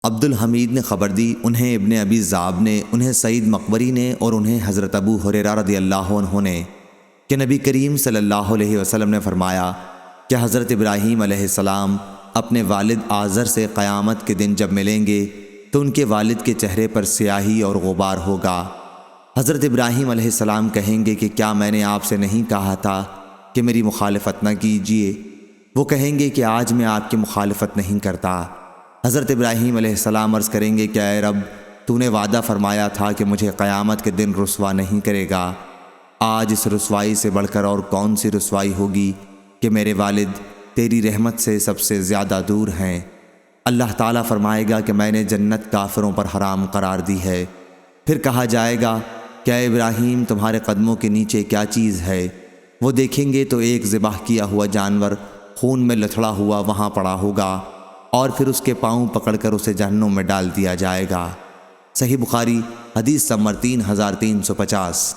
عبد الحمید نے خبر دی، انہیں ابن ابی ذئب نے، انہیں سعید مقبری نے اور انہیں حضرت ابو ہریرہ رضی اللہ عنہ نے کہ نبی کریم صلی اللہ علیہ وسلم نے فرمایا کہ حضرت ابراہیم علیہ السلام اپنے والد آزر سے قیامت کے دن جب ملیں گے تو ان کے والد کے چہرے پر سیاہی اور غبار ہوگا۔ حضرت ابراہیم علیہ السلام کہیں گے کہ کیا میں نے آپ سے نہیں کہا تھا کہ میری مخالفت نہ کیجیے؟ وہ کہیں گے کہ آج میں آپ کی مخالفت نہیں کرتا۔ حضرت ابراہیم علیہ السلام عرض کریں گے کہ اے رب، تو نے وعدہ فرمایا تھا کہ مجھے قیامت کے دن رسوا نہیں کرے گا۔ آج اس رسوائی سے بڑھ کر اور کون سی رسوائی ہوگی کہ میرے والد تیری رحمت سے سب سے زیادہ دور ہیں۔ اللہ تعالیٰ فرمائے گا کہ میں نے جنت کافروں پر حرام قرار دی ہے۔ پھر کہا جائے گا کہ اے ابراہیم، تمہارے قدموں کے نیچے کیا چیز ہے؟ وہ دیکھیں گے تو ایک ذبح کیا ہوا جانور خون میں لتھڑا ہوا وہاں پڑا ہوگا، اور پھر اس کے پاؤں پکڑ کر اسے جہنم میں ڈال دیا جائے گا۔ صحیح بخاری حدیث نمبر 3350۔